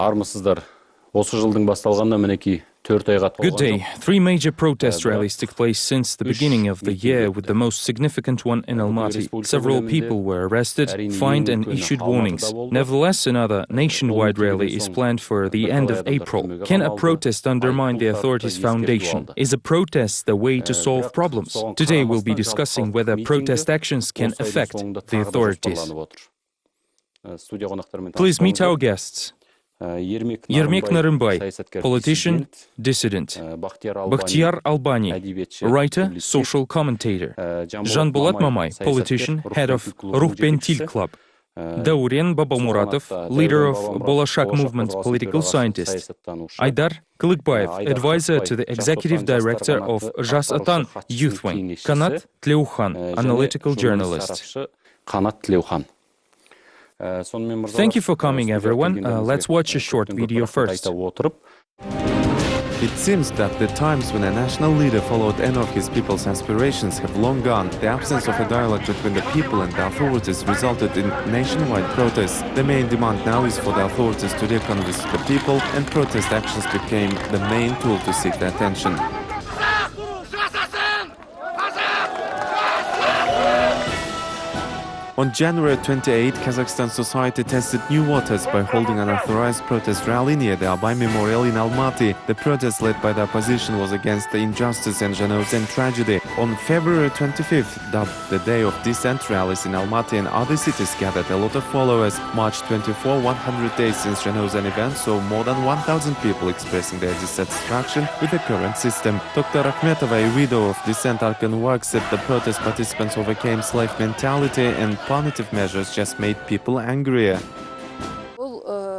Армысыздар. Осы жылдың басталғанына мінеки 4 айға толған. Good day. 3 major protest rallies took place since the beginning of the year, with the most significant one in Almaty. Several people were arrested, fined and issued warnings. Nevertheless, another nationwide rally is planned for the end of April. Can a protest undermine the authorities' foundation? Is a protest the way to solve problems? Today we'll be discussing whether protest actions can affect the authorities. Please meet our guests. Yermek Narınbay, politician, dissident. Bakhtiyar Albani, writer, social commentator. Жанболат Мамай, politician, head of Ruhbentil Club. Dauren Babamuratov, leader of Bolashak Movement, political scientist. Aydar Kılıkbayev, advisor to the executive director of Жас Atan Youth Wing. Kanat Tleuhan, analytical journalist. Thank you for coming, everyone. Let's watch a short video first. It seems that the times when a national leader followed any of his people's aspirations have long gone. The absence of a dialogue between the people and the authorities resulted in nationwide protests. The main demand now is for the authorities to reckon with the people, and protest actions became the main tool to seek their attention. On January 28, Kazakhstan society tested new waters by holding an authorized protest rally near the Abay Memorial in Almaty. The protest led by the opposition was against the injustice and Zhenozem tragedy. On February 25th, dubbed the Day of Dissent, rallies in Almaty and other cities gathered a lot of followers. March 24, 100 days since Zhenozem event, saw more than 1,000 people expressing their dissatisfaction with the current system. Dr. Akhmetova, a widow of dissent Arkan, said the protest participants overcame slave mentality and punitive measures just made people angrier.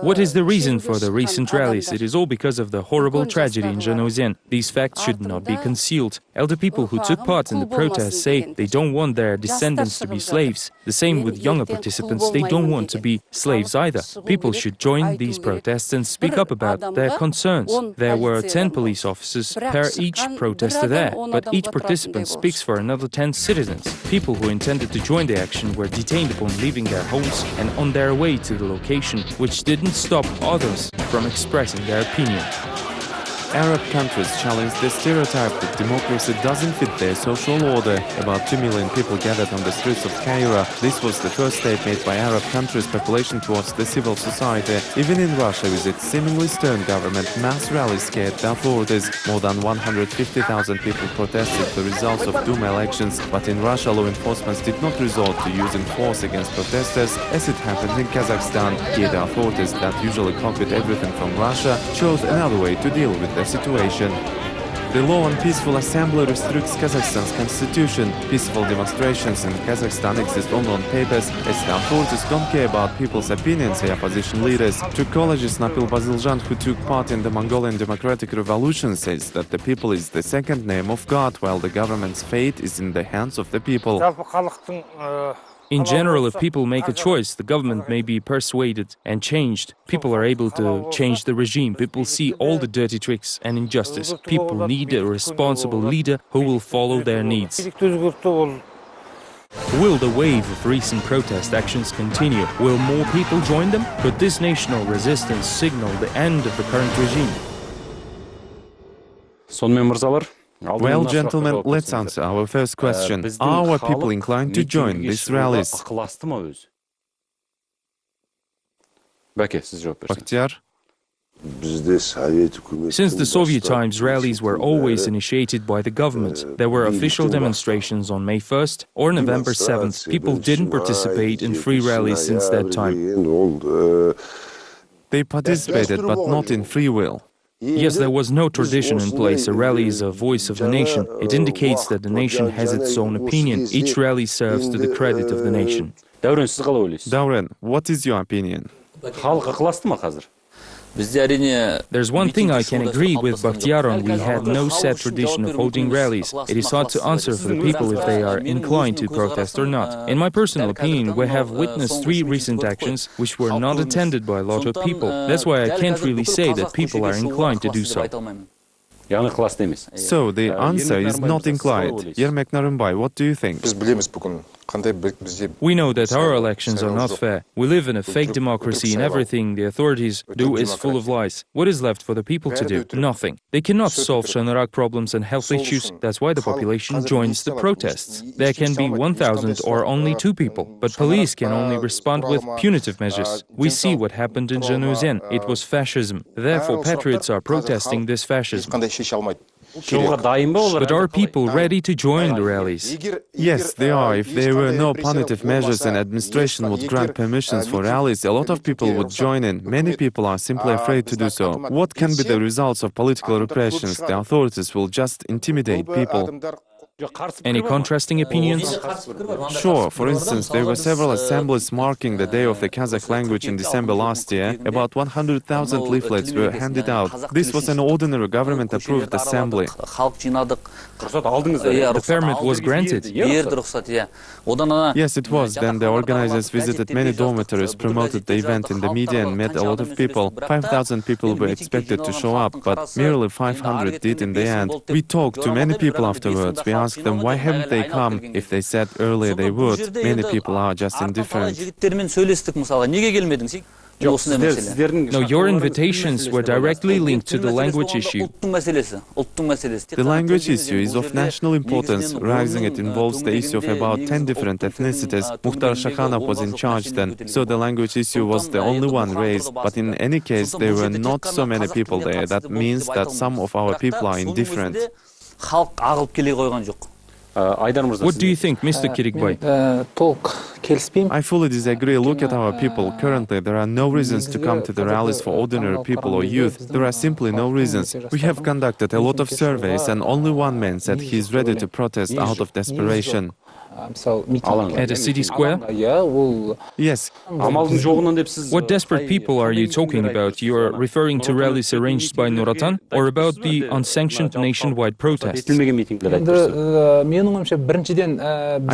What is the reason for the recent rallies? It is all because of the horrible tragedy in Zhenozem. These facts should not be concealed. Elder people who took part in the protests say they don't want their descendants to be slaves. The same with younger participants, they don't want to be slaves either. People should join these protests and speak up about their concerns. There were 10 police officers per each protester there, but each participant speaks for another 10 citizens. People who intended to join the action were detained upon leaving their homes and on their way to the location, which didn't stop others from expressing their opinion. Arab countries challenge the stereotype that democracy doesn't fit their social order. About 2 million people gathered on the streets of Cairo. This was the first step made by Arab countries' population towards the civil society. Even in Russia, with its seemingly stern government, mass rallies scared the authorities. More than 150,000 people protested the results of Duma elections, but in Russia, law enforcement did not resort to using force against protesters, as it happened in Kazakhstan. Here, the authorities that usually copied everything from Russia chose another way to deal with the situation. The law on peaceful assembly restricts Kazakhstan's constitution. Peaceful demonstrations in Kazakhstan exist only on papers, as the authorities don't care about people's opinions, say opposition leaders. Trucologist Napil Baziljan, who took part in the Mongolian Democratic Revolution, says that the people is the second name of God, while the government's fate is in the hands of the people. In general, if people make a choice, the government may be persuaded and changed. People are able to change the regime. People see all the dirty tricks and injustice. People need a responsible leader who will follow their needs. Will the wave of recent protest actions continue? Will more people join them? Could this national resistance signal the end of the current regime? Well, gentlemen, let's answer our first question. Are our people inclined to join these rallies? Bakhtiyar? Since the Soviet times, rallies were always initiated by the government. There were official demonstrations on May 1st or November 7th. People didn't participate in free rallies since that time. They participated, but not in free will. Yes, there was no tradition in place. A rally is a voice of the nation. It indicates that the nation has its own opinion. Each rally serves to the credit of the nation. Dauren, what is your opinion? There's one thing I can agree with Bakhtiyar on. We have no set tradition of holding rallies. It is hard to answer for the people if they are inclined to protest or not. In my personal opinion, we have witnessed 3 recent actions which were not attended by a lot of people. That's why I can't really say that people are inclined to do so. So the answer is not inclined. Yermek Narınbay, what do you think? We know that our elections are not fair. We live in a fake democracy and everything the authorities do is full of lies. What is left for the people to do? Nothing. They cannot solve Shonarak problems and health issues. That's why the population joins the protests. There can be 1,000 or only 2 people, but police can only respond with punitive measures. We see what happened in Zhanaozen. It was fascism. Therefore, patriots are protesting this fascism. But are people ready to join the rallies? Yes, they are. If there were no punitive measures and administration would grant permissions for rallies, a lot of people would join in. Many people are simply afraid to do so. What can be the results of political repressions? The authorities will just intimidate people. Any contrasting opinions? Sure. For instance, there were several assemblies marking the Day of the Kazakh language in December last year. About 100,000 leaflets were handed out. This was an ordinary government-approved assembly. The permit was granted. Yes, it was. Then the organizers visited many dormitories, promoted the event in the media and met a lot of people. 5,000 people were expected to show up, but merely 500 did in the end. We talked to many people afterwards. We asked them why haven't they come. If they said earlier they would, many people are just indifferent. No, your invitations were directly linked to the language issue. The language issue is of national importance, rising it involves the issue of about 10 different ethnicities. Mukhtar Shakhanov was in charge then, so the language issue was the only one raised. But in any case, there were not so many people there. That means that some of our people are indifferent. What do you think, Mr. Kirikbay? I fully disagree. Look at our people. Currently, there are no reasons to come to the rallies for ordinary people or youth. There are simply no reasons. We have conducted a lot of surveys and only one man said he is ready to protest out of desperation. At a city square? Yes. What desperate people are you talking about? You are referring to rallies arranged by Nuratan or about the unsanctioned nationwide protests? I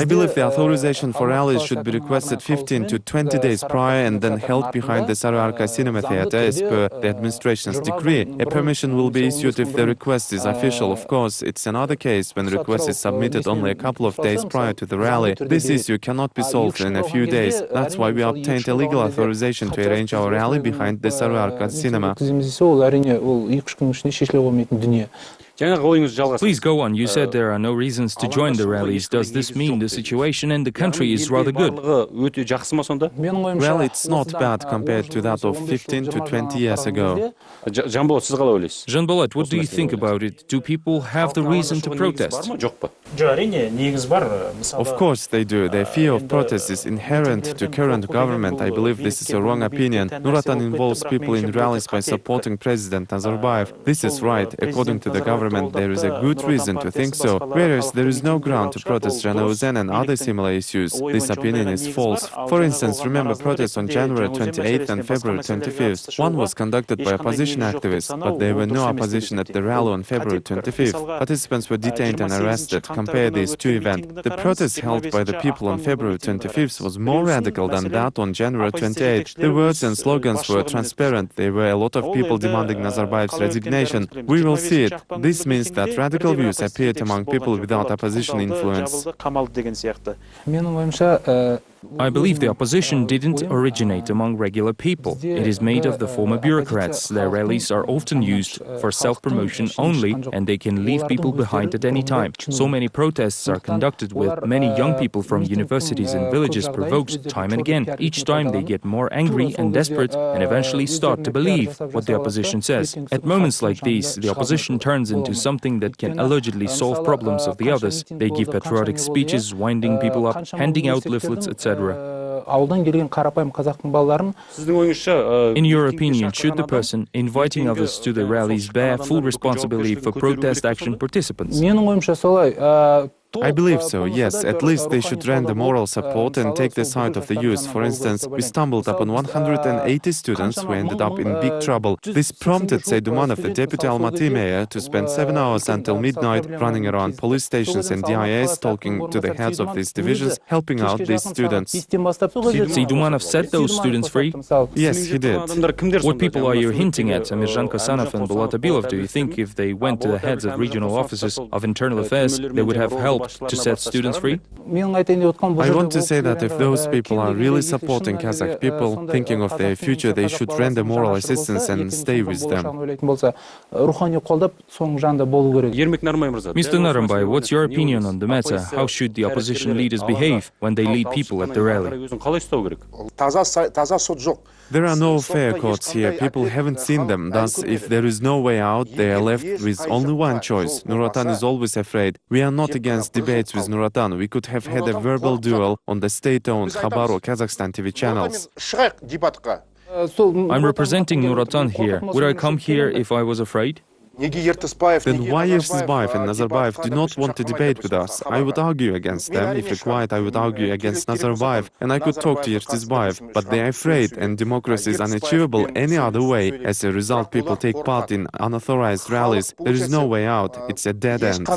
believe the authorization for rallies should be requested 15 to 20 days prior and then held behind the Sarıarka Cinema Theatre as per the administration's decree. A permission will be issued if the request is official. Of course, it's another case when the request is submitted only a couple of days prior to the rally. This issue cannot be solved in a few days. That's why we obtained a legal authorization to arrange our rally behind the Sarıarka Cinema. Please go on. You said there are no reasons to join the rallies. Does this mean the situation in the country is rather good? Well, it's not bad compared to that of 15 to 20 years ago. Jean-Bolat, what do you think about it? Do people have the reason to protest? Of course they do. Their fear of protest is inherent to current government. I believe this is a wrong opinion. Nuratan involves people in rallies by supporting President Nazarbayev. This is right. According to the government, there is a good reason to think so, whereas there is no ground to protest Zhanaozen and other similar issues. This opinion is false. For instance, remember protests on January 28th and February 25th. One was conducted by opposition activists, but there were no opposition at the rally on February 25th. Participants were detained and arrested. Compare these two events. The protest held by the people on February 25th was more radical than that on January 28th. The words and slogans were transparent. There were a lot of people demanding Nazarbayev's resignation. We will see it. This means that radical views appeared among people without opposition influence. I believe the opposition didn't originate among regular people. It is made of the former bureaucrats. Their rallies are often used for self-promotion only, and they can leave people behind at any time. So many protests are conducted with many young people from universities and villages provoked time and again. Each time they get more angry and desperate and eventually start to believe what the opposition says. At moments like these, the opposition turns into something that can allegedly solve problems of the others. They give patriotic speeches, winding people up, handing out leaflets, etc. In your opinion, should the person inviting others to the rallies bear full responsibility for protest action participants? I believe so, yes. At least they should render moral support and take the side of the youth. For instance, we stumbled upon 180 students who ended up in big trouble. This prompted Seydumanov, the deputy Almaty mayor, to spend 7 hours until midnight running around police stations and DIS, talking to the heads of these divisions, helping out these students. Seydumanov set those students free? Yes, he did. What people are you hinting at? Amirjan Kasanov and Bulat Abilov, do you think if they went to the heads of regional offices of internal affairs, they would have helped to set students free? I want to say that if those people are really supporting Kazakh people, thinking of their future, they should render moral assistance and stay with them. Mr. Narambay, what's your opinion on the matter? How should the opposition leaders behave when they lead people at the rally? There are no fair courts here. People haven't seen them. Thus, if there is no way out, they are left with only one choice. Nur Otan is always afraid. We are not against debates with Nur Otan. We could have had a verbal duel on the state-owned Khabar or Kazakhstan TV channels. I'm representing Nur Otan here. Would I come here if I was afraid? Then why Yersizbayev and Nazarbayev do not want to debate with us? I would argue against them. If required, I would argue against Nazarbayev, and I could talk to Yersizbayev. But they are afraid, and democracy is unachievable any other way. As a result, people take part in unauthorized rallies. There is no way out. It's a dead end.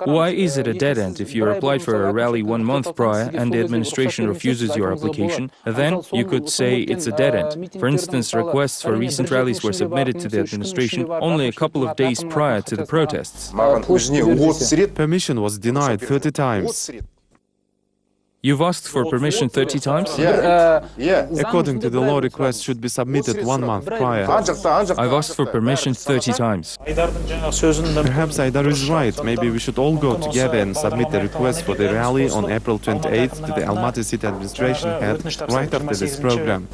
Why is it a dead end? If you applied for a rally 1 month prior and the administration refuses your application, then you could say it's a dead end. For instance, requests for recent rallies were submitted to the administration only a couple of days prior to the protests. Permission was denied 30 times. You've asked for permission 30 times? According to the law, requests should be submitted 1 month prior. I've asked for permission 30 times. Perhaps Aydar is right. Maybe we should all go together and submit the request for the rally on April 28th to the Almaty City Administration head right after this program.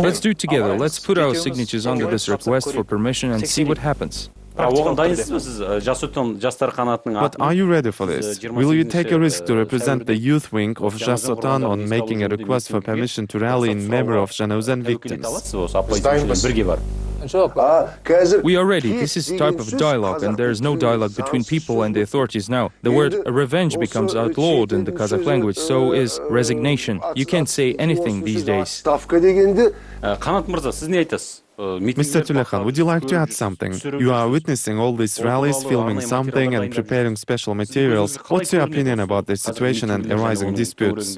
Let's do it together. Let's put our signatures under this request for permission and see what happens. But are you ready for this? Will you take a risk to represent the youth wing of Jas Otan on making a request for permission to rally in memory of Janauzen victims? We are ready. This is a type of dialogue, and there is no dialogue between people and the authorities now. The word revenge becomes outlawed in the Kazakh language, so is resignation. You can't say anything these days. Mr. Tulekhan, would you like to add something? You are witnessing all these rallies, filming something and preparing special materials. What's your opinion about the situation and arising disputes?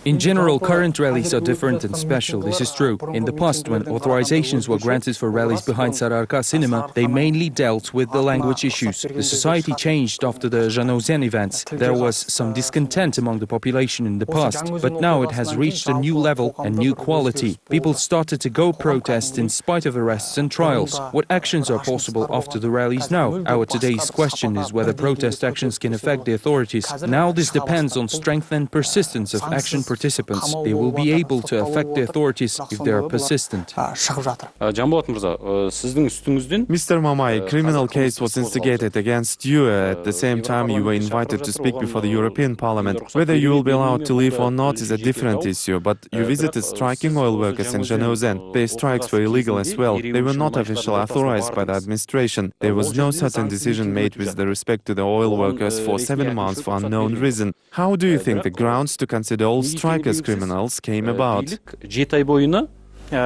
In general, current rallies are different and special, this is true. In the past, when authorizations were granted for rallies behind Sararka cinema, they mainly dealt with the language issues. The society changed after the Janauzen events. There was some discontent among the population in the past, but now it has reached a new level and new quality. People started to go protest in spite of arrests and trials. What actions are possible after the rallies now? Our today's question is whether protest actions can affect the authorities. Now this depends on strength and persistence of action participants. They will be able to affect the authorities if they are persistent. Mr. Mamay, criminal case was instigated against you. At the same time, you were invited to speak before the European Parliament. Whether you will be allowed to leave or not is a different issue, but you visited striking oil workers in Janauzen. Their strikes were illegal as well. They were not officially authorized by the administration. There was no certain decision made with respect to the oil workers for 7 months for unknown reason. How do you think the grounds to consider all strikers criminals came about? It's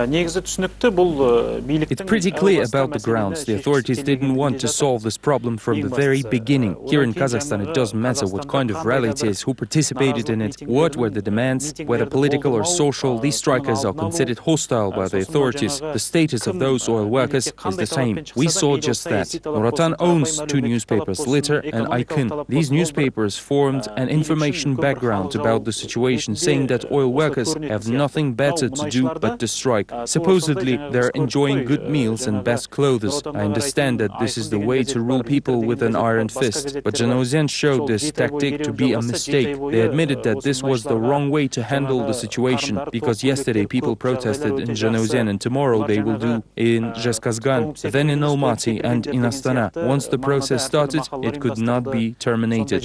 pretty clear about the grounds. The authorities didn't want to solve this problem from the very beginning. Here in Kazakhstan, it doesn't matter what kind of rally it is, who participated in it, what were the demands, whether political or social. These strikers are considered hostile by the authorities. The status of those oil workers is the same. We saw just that. Nur Otan owns 2 newspapers, Litter and Icon. These newspapers formed an information background about the situation, saying that oil workers have nothing better to do but to strike. Supposedly, they're enjoying good meals and best clothes. I understand that this is the way to rule people with an iron fist. But Janauzen showed this tactic to be a mistake. They admitted that this was the wrong way to handle the situation, because yesterday people protested in Janauzen and tomorrow they will do in Zhezkazgan, then in Almaty and in Astana. Once the process started, it could not be terminated.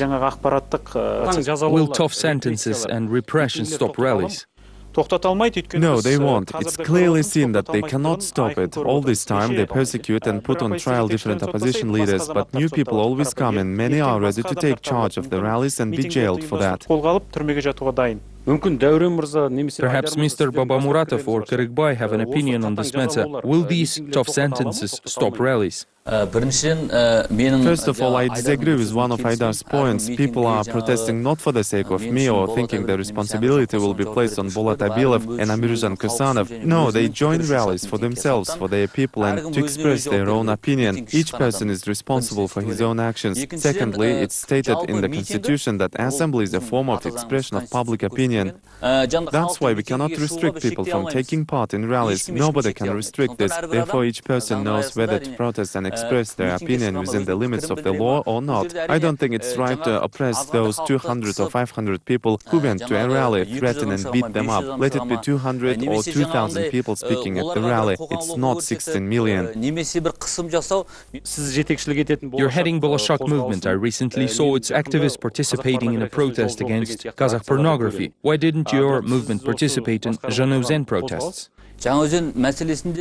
Will tough sentences and repression stop rallies? No, they won't. It's clearly seen that they cannot stop it. All this time they persecute and put on trial different opposition leaders, but new people always come and many are ready to take charge of the rallies and be jailed for that. Perhaps Mr. Babamuratov or Kırıkbay have an opinion on this matter. Will these tough sentences stop rallies? First of all, I disagree with one of Aydar's points. People are protesting not for the sake of me or thinking the responsibility will be placed on Bolat Abilov and Amirjan Kusanov. No, they join rallies for themselves, for their people, and to express their own opinion. Each person is responsible for his own actions. Secondly, it's stated in the Constitution that assembly is a form of expression of public opinion. That's why we cannot restrict people from taking part in rallies. Nobody can restrict this. Therefore, each person knows whether to protest and express their opinion within the limits of the law or not. I don't think it's right to oppress those 200 or 500 people who went to a rally, threaten and beat them up. Let it be 200 or 2,000 people speaking at the rally. It's not 16 million. You're heading Bolshak movement. I recently saw its activists participating in a protest against Kazakh pornography. Why didn't your movement participate in Zhanaozen protests?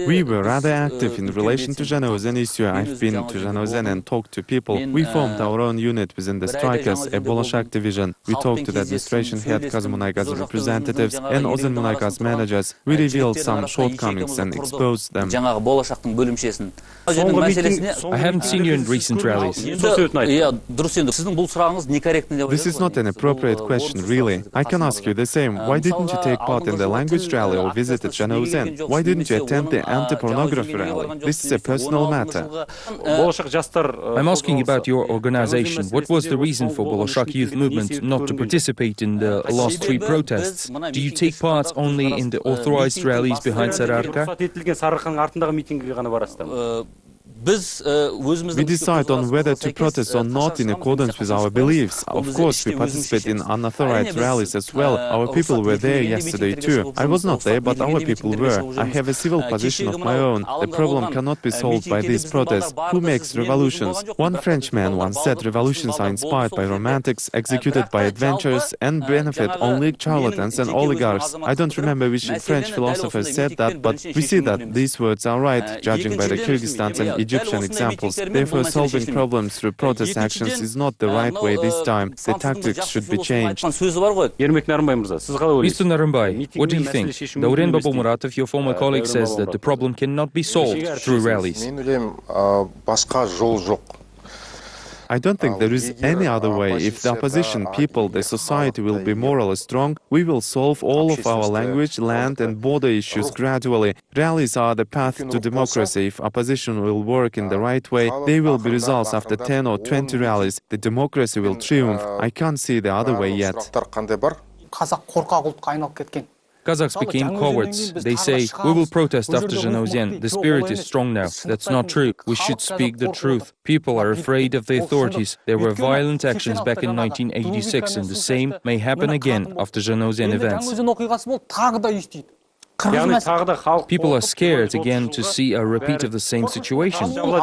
We were rather active in relation to Zhanaozen issue. I've been to Zhanaozen and talked to people. We formed our own unit within the strikers, a Bolshak division. We talked to the administration head, Kazmunaygas representatives and Ozanmunaygas managers. We revealed some shortcomings and exposed them. I haven't seen you in recent rallies. This is not an appropriate question, really. I can ask you the same. Why didn't you take part in the language rally or visited Zhanaozen? Why didn't you attend the anti-pornography rally? This is a personal matter. I'm asking about your organization. What was the reason for Bolshak youth movement not to participate in the last 3 protests? Do you take part only in the authorized rallies behind Sararka? We decide on whether to protest or not in accordance with our beliefs. Of course, we participate in unauthorized rallies as well. Our people were there yesterday too. I was not there, but our people were. I have a civil position of my own. The problem cannot be solved by these protests. Who makes revolutions? One Frenchman once said revolutions are inspired by romantics, executed by adventurers, and benefit only charlatans and oligarchs. I don't remember which French philosopher said that, but we see that these words are right, judging by the Kyrgyzstan's and Egyptian examples. Therefore, solving problems through protest actions is not the right way this time. The tactics should be changed. Mr. Narımбay, what do you think? Dauren Babamuratov, your former colleague, says that the problem cannot be solved through rallies. I don't think there is any other way. If the opposition people, the society will be morally strong, we will solve all of our language, land and border issues gradually. Rallies are the path to democracy. If opposition will work in the right way, there will be results after 10 or 20 rallies. The democracy will triumph. I can't see the other way yet. Kazakhs became cowards. They say, we will protest after Zhanaozen. The spirit is strong now. That's not true. We should speak the truth. People are afraid of the authorities. There were violent actions back in 1986, and the same may happen again after Zhanaozen events. People are scared again to see a repeat of the same situation. All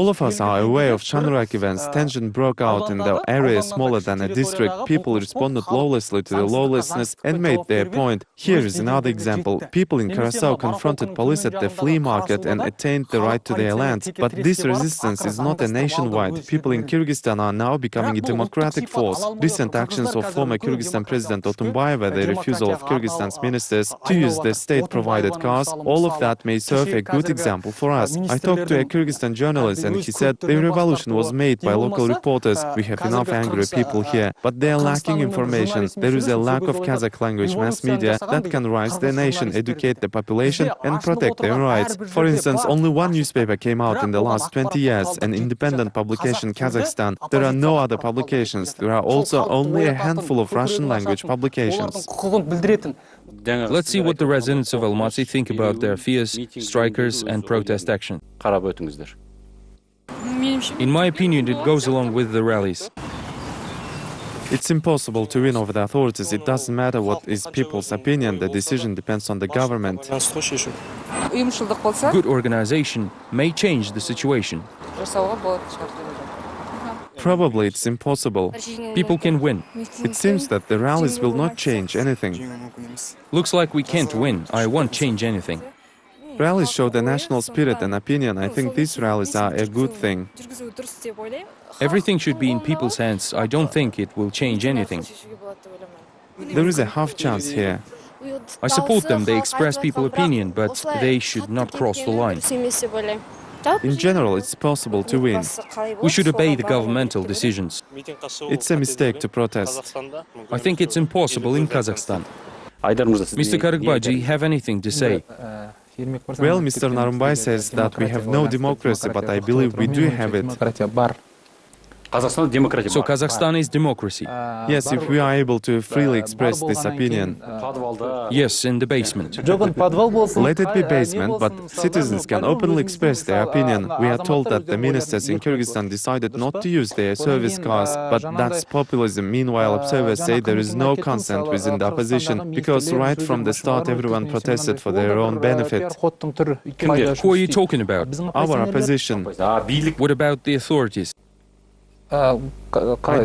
of us are aware of Shanrak events. Tension broke out in the area smaller than a district. People responded lawlessly to the lawlessness and made their point. Here is another example. People in Curacao confronted police at the flea market and attained the right to their land. But this resistance is not a nationwide. People in Kyrgyzstan are now becoming a democratic force. Recent actions of former Kyrgyzstan President Otunbayeva, the refusal of Kyrgyzstan's ministers to use the state-provided cars, all of that may serve a good example for us. I talked to a Kyrgyzstan journalist and he said the revolution was made by local reporters. We have enough angry people here, but they are lacking information. There is a lack of Kazakh language mass media that can rise the nation, educate the population and protect their rights. For instance, only one newspaper came out in the last 20 years, an independent publication, Kazakhstan. There are no other publications. There are also only a handful of Russian language publications. Let's see what the residents of Almaty think about their fears, strikers and protest action. In my opinion, it goes along with the rallies. It's impossible to win over the authorities. It doesn't matter what is people's opinion. The decision depends on the government. Good organization may change the situation. Probably it's impossible. People can win. It seems that the rallies will not change anything. Looks like we can't win. I won't change anything. Rallies show the national spirit and opinion. I think these rallies are a good thing. Everything should be in people's hands. I don't think it will change anything. There is a half chance here. I support them, they express people's opinion, but they should not cross the line. In general, it's possible to win. We should obey the governmental decisions. It's a mistake to protest. I think it's impossible in Kazakhstan. Mr. Karagbai, do you have anything to say? Well, Mr. Narumbai says that we have no democracy, but I believe we do have it. So Kazakhstan is democracy? Yes, if we are able to freely express this opinion. Yes, in the basement. Let it be basement, but citizens can openly express their opinion. We are told that the ministers in Kyrgyzstan decided not to use their service cars, but that's populism. Meanwhile, observers say there is no consent within the opposition, because right from the start everyone protested for their own benefit. Who are you talking about? Our opposition. What about the authorities? I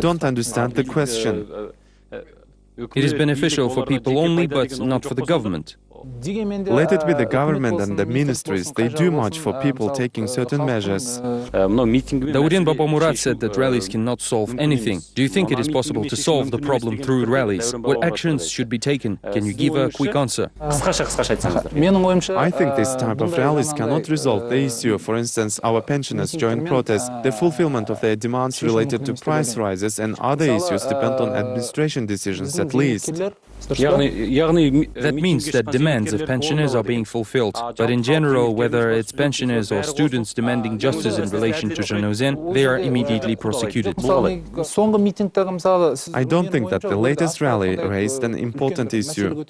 don't understand the question. It is beneficial for people only, but not for the government. Let it be the government and the ministries. They do much for people taking certain measures. Daurin Babamurat said that rallies cannot solve anything. Do you think it is possible to solve the problem through rallies? What actions should be taken? Can you give a quick answer? I think this type of rallies cannot resolve the issue. For instance, our pensioners join protests. The fulfillment of their demands related to price rises and other issues depend on administration decisions at least. That means that demands of pensioners are being fulfilled. But in general, whether it's pensioners or students demanding justice in relation to Zhanaozen, they are immediately prosecuted. I don't think that the latest rally raised an important issue.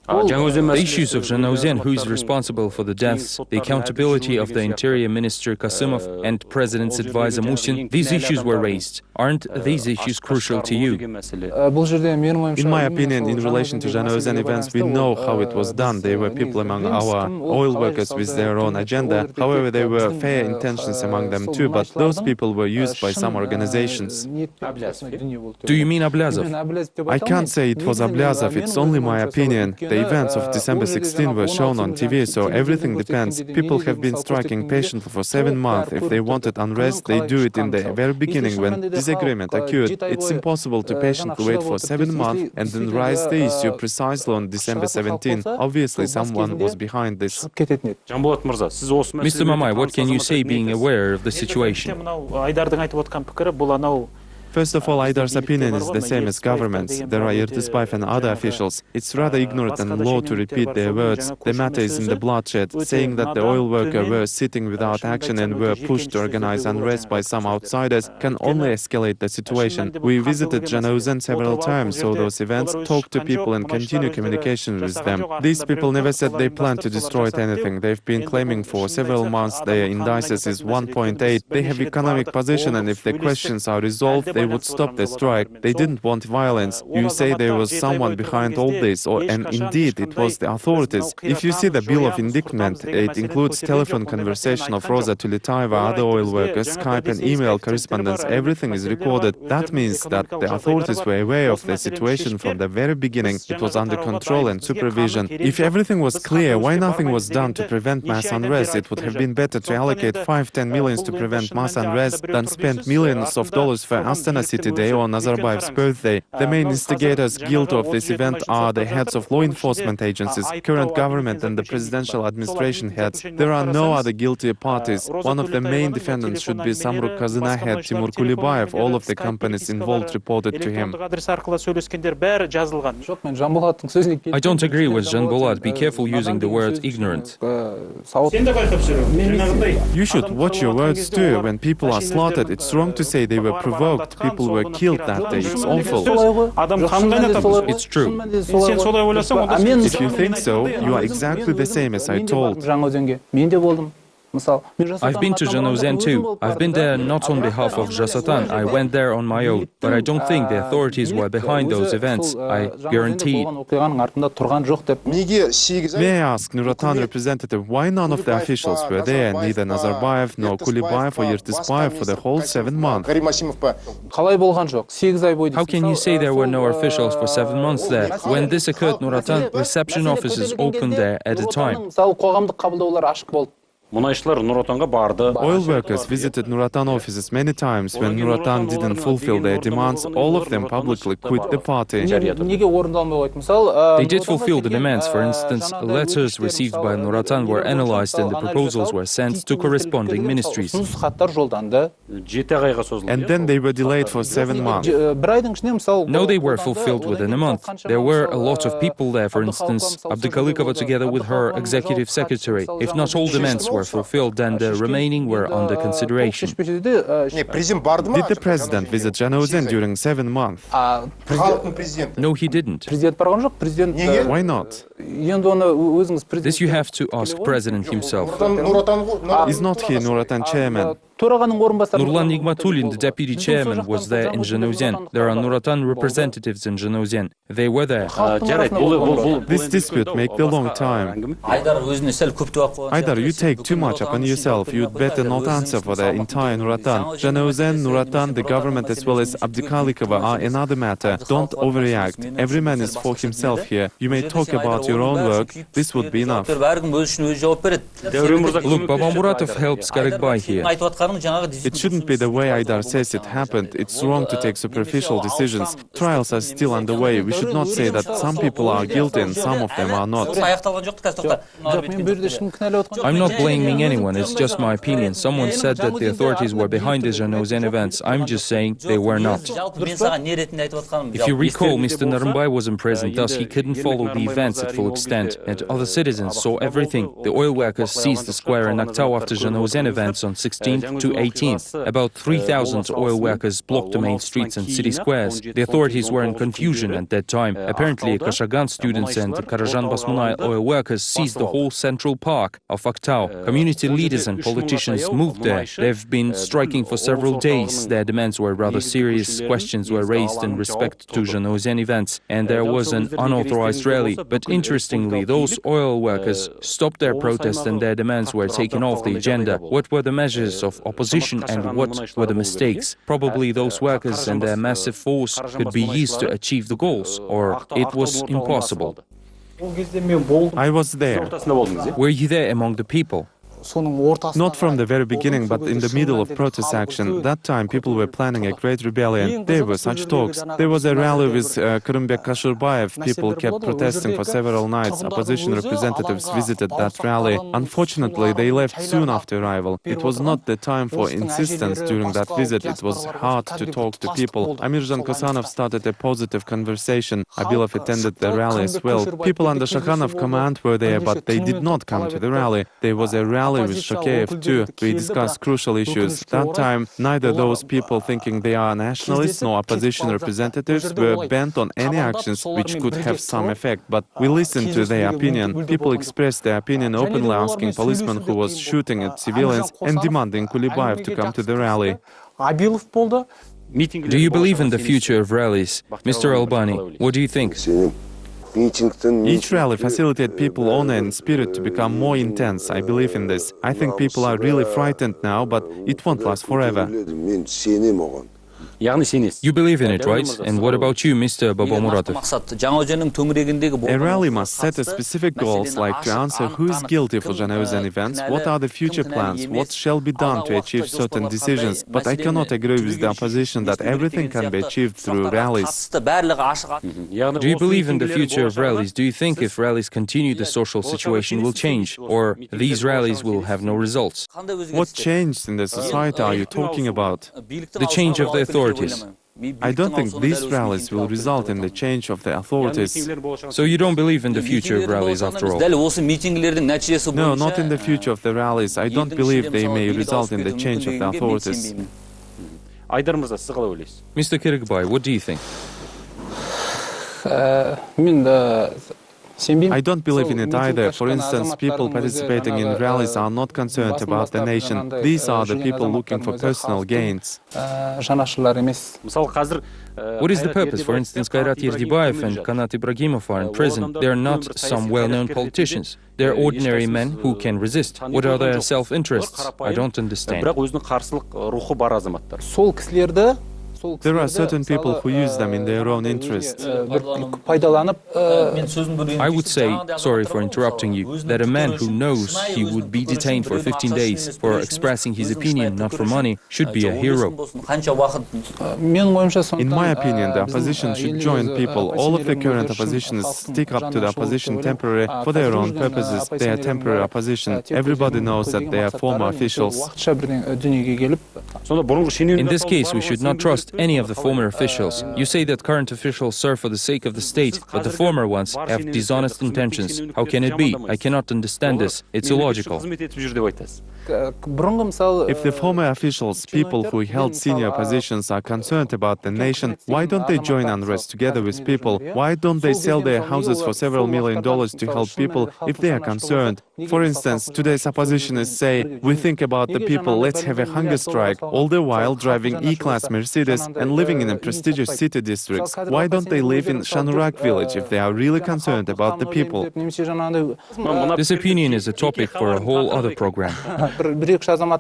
The issues of Zhanaozen, who is responsible for the deaths, the accountability of the Interior Minister Kasymov and President's advisor Musin, these issues were raised. Aren't these issues crucial to you? In my opinion, in relation to Zhanaozen events, we know how it was done. There were people among our oil workers with their own agenda. However, there were fair intentions among them too, but those people were used by some organizations. Do you mean Ablazov? I can't say it was Ablazov, it's only my opinion. The events of December 16 were shown on TV, so everything depends. People have been striking patiently for 7 months. If they wanted unrest, they do it in the very beginning when disagreement occurred. It's impossible to patiently wait for 7 months and then raise the issue precisely on December 17. Obviously, someone was behind this. Mr. Mamai, what can you say being aware of the situation? First of all, Aydar's opinion is the same as government's. There are Ertisbayev and other officials. It's rather ignorant and low to repeat their words. The matter is in the bloodshed. Saying that the oil workers were sitting without action and were pushed to organize unrest by some outsiders can only escalate the situation. We visited Zhanaozen several times, so those events, talked to people and continue communication with them. These people never said they plan to destroy anything. They've been claiming for several months their indices is 1.8. They have economic position, and if the questions are resolved, they would stop the strike. They didn't want violence. You say there was someone behind all this, and indeed it was the authorities. If you see the bill of indictment, it includes telephone conversation of Rosa Tuletaeva, other oil workers, Skype and email correspondence. Everything is recorded. That means that the authorities were aware of the situation from the very beginning. It was under control and supervision. If everything was clear, why nothing was done to prevent mass unrest? It would have been better to allocate 5-10 millions to prevent mass unrest than spend millions of dollars for Astana City Day on Nazarbayev's birthday. The main instigators guilty of this event are the heads of law enforcement agencies, current government and the presidential administration heads. There are no other guilty parties. One of the main defendants should be Samruk Kazina head Timur Kulibayev. All of the companies involved reported to him. I don't agree with Janbolat. Be careful using the word ignorant. You should watch your words too. When people are slaughtered, it's wrong to say they were provoked. People were killed that day. It's awful. It's true. If you think so, you are exactly the same as I told. I've been to Zhanaozen too. I've been there not on behalf of Жасатан. I went there on my own. But I don't think the authorities were behind those events. I guarantee. May I ask Nuratan representative why none of the officials were there, neither Nazarbayev nor Kulibayev or Yertisbayev for the whole 7 months? How can you say there were no officials for 7 months there? When this occurred, Nuratan reception offices opened there at a time. Oil workers visited Nuratan offices many times. When Nuratan didn't fulfill their demands, all of them publicly quit the party. They did fulfill the demands. For instance, letters received by Nuratan were analyzed and the proposals were sent to corresponding ministries. And then they were delayed for 7 months. No, they were fulfilled within a month. There were a lot of people there, for instance, Abdikalikova together with her executive secretary. If not all demands were fulfilled, then the remaining were under consideration. Did the president visit Zhanaozen during 7 months? No, he didn't. Why not? This you have to ask President himself. Is not he Nuratan chairman? Nurlan Nigmatulin, the deputy chairman, was there in Zhanaozen. There are Nuratan representatives in Zhanaozen. They were there. This dispute may a long time. Aydar, you take too much upon yourself. You'd better not answer for the entire Nuratan. Zhanaozen, Nuratan, the government as well as Abdikalikova are another matter. Don't overreact. Every man is for himself here. You may talk about your own work. This would be enough. Look, Baba Muratov helps Karikbay here. It shouldn't be the way Aydar says it happened. It's wrong to take superficial decisions. Trials are still underway. We should not say that some people are guilty and some of them are not. I'm not blaming anyone, it's just my opinion. Someone said that the authorities were behind the Zhanaozen events. I'm just saying they were not. If you recall, Mr. Narembay wasn't present, thus he couldn't follow the events at full extent, and other citizens saw everything. The oil workers seized the square in Aktau after Zhanaozen events on 16th to 18th. About 3,000 oil workers blocked the main streets and city squares. The authorities were in confusion at that time. Apparently, Kashagan students and Karajan Basmunay oil workers seized the whole central park of Aktau. Community leaders and politicians moved there. They've been striking for several days. Their demands were rather serious. Questions were raised in respect to Zhanaozen events, and there was an unauthorized rally. But interestingly, those oil workers stopped their protest and their demands were taken off the agenda. What were the measures of opposition and what were the mistakes? Probably those workers and their massive force could be used to achieve the goals, or it was impossible. I was there. Were you there among the people? Not from the very beginning, but in the middle of protest action. That time people were planning a great rebellion. There were such talks. There was a rally with Kırımbek Kashurbayev. People kept protesting for several nights. Opposition representatives visited that rally. Unfortunately, they left soon after arrival. It was not the time for insistence during that visit. It was hard to talk to people. Amirjan Kosanov started a positive conversation. Abilov attended the rally as well. People under Shakhanov command were there, but they did not come to the rally. There was a rally with Shakeyev too. We discussed crucial issues. That time, neither those people thinking they are nationalists nor opposition representatives were bent on any actions which could have some effect. But we listened to their opinion. People expressed their opinion openly, asking policemen who was shooting at civilians and demanding Kulibayev to come to the rally. Do you believe in the future of rallies? Mr. Albani, what do you think? Each rally facilitates people honor and spirit to become more intense. I believe in this. I think people are really frightened now, but it won't last forever. You believe in it, right? And what about you, Mr. Babamuratov? A rally must set a specific goals, like to answer who is guilty for Zhanaozen events, what are the future plans, what shall be done to achieve certain decisions. But I cannot agree with the opposition that everything can be achieved through rallies. Do you believe in the future of rallies? Do you think if rallies continue, the social situation will change? Or these rallies will have no results? What changed in the society are you talking about? The change of the authorities. I don't think these rallies will result in the change of the authorities. So you don't believe in the future of rallies after all? No, not in the future of the rallies. I don't believe they may result in the change of the authorities. Mr. Kirikbay, what do you think? I don't believe in it either. For instance, people participating in rallies are not concerned about the nation. These are the people looking for personal gains. Мысалы қазір What is the purpose? For instance, Kairat Yerdibayev and Kanat Ibragimov are in prison. They are not some well-known politicians. They are ordinary men who can resist. What are their self-interests? I don't understand. бірақ өзінің қарсылық рухы бар азаматтар. There are certain people who use them in their own interest. I would say, sorry for interrupting you, that a man who knows he would be detained for 15 days for expressing his opinion, not for money, should be a hero. In my opinion, the opposition should join people. All of the current oppositionists stick up to the opposition temporarily for their own purposes. They are temporary opposition. Everybody knows that they are former officials. In this case, we should not trust any of the former officials. You say that current officials serve for the sake of the state, but the former ones have dishonest intentions. How can it be? I cannot understand this. It's illogical. If the former officials, people who held senior positions, are concerned about the nation, why don't they join unrest together with people? Why don't they sell their houses for several $1 million to help people if they are concerned? For instance, today's oppositionists say, we think about the people, let's have a hunger strike, all the while driving E-class Mercedes and living in a prestigious city districts. Why don't they live in Shanurak village if they are really concerned about the people? This opinion is a topic for a whole other program.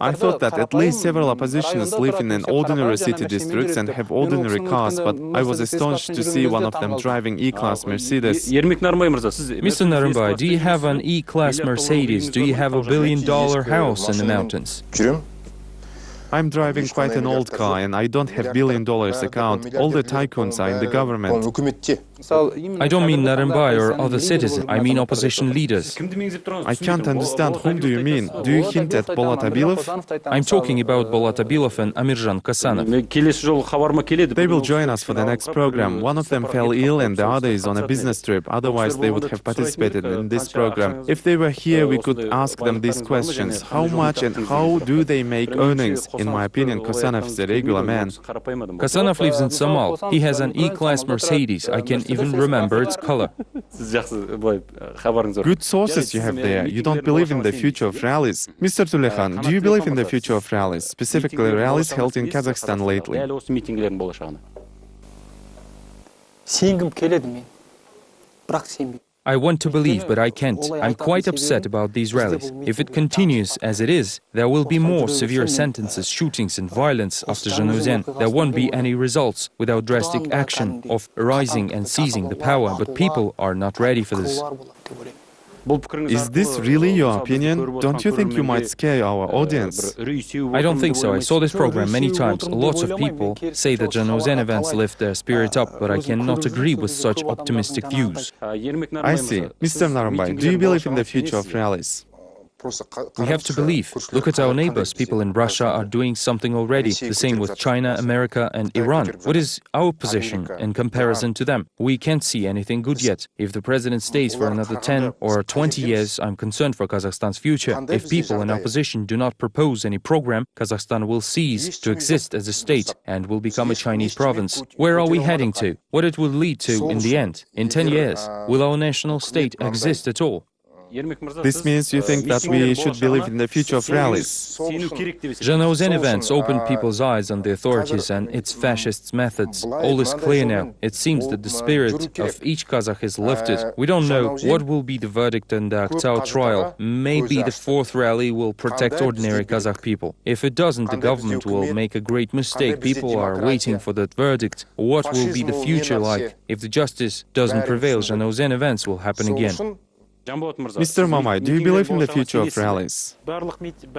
I thought that at least several oppositionists live in an ordinary city districts and have ordinary cars, but I was astonished to see one of them driving E-class Mercedes. Mr. Narumbai, do you have an E-class Mercedes? Do you have a $1 billion house in the mountains? I'm driving quite an old car and I don't have $1 billion account. All the tycoons are in the government. I don't mean Narumbai or other citizens. I mean opposition leaders. I can't understand. Whom do you mean? Do you hint at Bolat Abilov? I'm talking about Bolat Abilov and Amirjan Kasanov. They will join us for the next program. One of them fell ill and the other is on a business trip. Otherwise, they would have participated in this program. If they were here, we could ask them these questions. How much and how do they make earnings? In my opinion, Kasanov is a regular man. Kasanov lives in Samal. He has an E-class Mercedes. I can even remember its color. Good sources you have there. You don't believe in the future of rallies. Mr. Tulekhan, do you believe in the future of rallies, specifically rallies held in Kazakhstan lately? I want to believe, but I can't. I'm quite upset about these rallies. If it continues as it is, there will be more severe sentences, shootings and violence after Zhanaozen. There won't be any results without drastic action of rising and seizing the power, but people are not ready for this. Is this really your opinion? Don't you think you might scare our audience? I don't think so. I saw this program many times. Lots of people say that Zhanaozen events lift their spirit up, but I cannot agree with such optimistic views. I see. Mr. Narumbai, do you believe in the future of rallies? We have to believe. Look at our neighbors. People in Russia are doing something already. The same with China, America and Iran. What is our position in comparison to them? We can't see anything good yet. If the president stays for another 10 or 20 years, I'm concerned for Kazakhstan's future. If people in opposition do not propose any program, Kazakhstan will cease to exist as a state and will become a Chinese province. Where are we heading to? What it will lead to in the end? In 10 years, will our national state exist at all? This means you think that we should believe in the future of rallies. Zhanaozen events opened people's eyes on the authorities and its fascist methods. All is clear now. It seems that the spirit of each Kazakh is lifted. We don't know what will be the verdict in the Aktau trial. Maybe the fourth rally will protect ordinary Kazakh people. If it doesn't, the government will make a great mistake. People are waiting for that verdict. What will be the future like? If the justice doesn't prevail, Zhanaozen events will happen again. Mr. Mamai, do you believe in the future of rallies?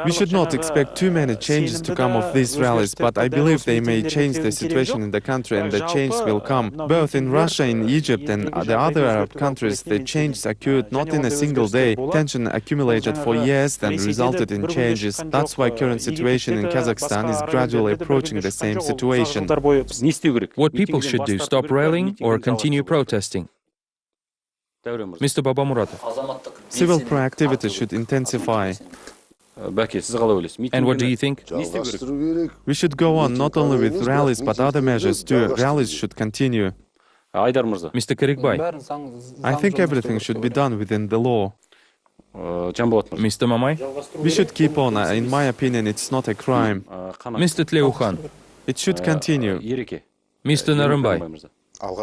We should not expect too many changes to come of these rallies, but I believe they may change the situation in the country and the change will come. Both in Russia, in Egypt and the other Arab countries, the changes occurred not in a single day. Tension accumulated for years then resulted in changes. That's why current situation in Kazakhstan is gradually approaching the same situation. What people should do, stop rallying or continue protesting? Mr. Babamuratov. Civil proactivity should intensify. And what do you think? We should go on not only with rallies but other measures too. Rallies should continue. Айдар мырза, Mr. Karikbay. I think everything should be done within the law. Жанболот мырза. Mr. Mamay. We should keep on. In my opinion, it's not a crime. Mr. Tleuhan. It should continue. Ереке. Mr. Narumbai. мырза.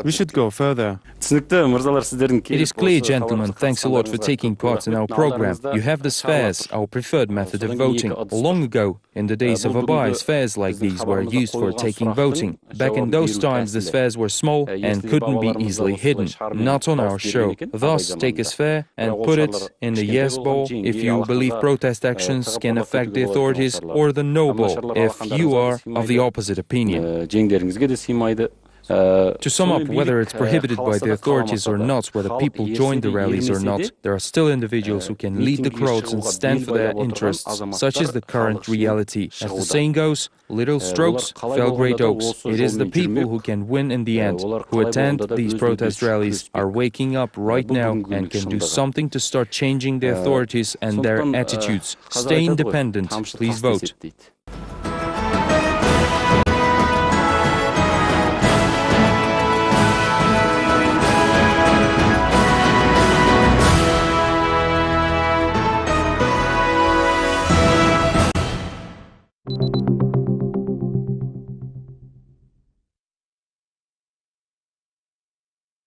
We should go further. Түсінікті, мырзалар, сіздердің It is clear, gentlemen, thanks a lot for taking part in our program. You have the spheres, our preferred method of voting. Long ago, in the days of Abai, spheres like these were used for taking voting. Back in those times, the spheres were small and couldn't be easily hidden. Not on our show. Thus, take a sphere and put it in the yes bowl if you believe protest actions can affect the authorities, or the no bowl if you are of the opposite opinion. Жеңдеріңізге де сыймайды. To sum up, whether it's prohibited by the authorities or not, whether people join the rallies or not, there are still individuals who can lead the crowds and stand for their interests. Such is the current reality. As the saying goes, little strokes fell great oaks. It is the people who can win in the end, who attend these protest rallies, are waking up right now and can do something to start changing the authorities and their attitudes. Stay independent. Please vote.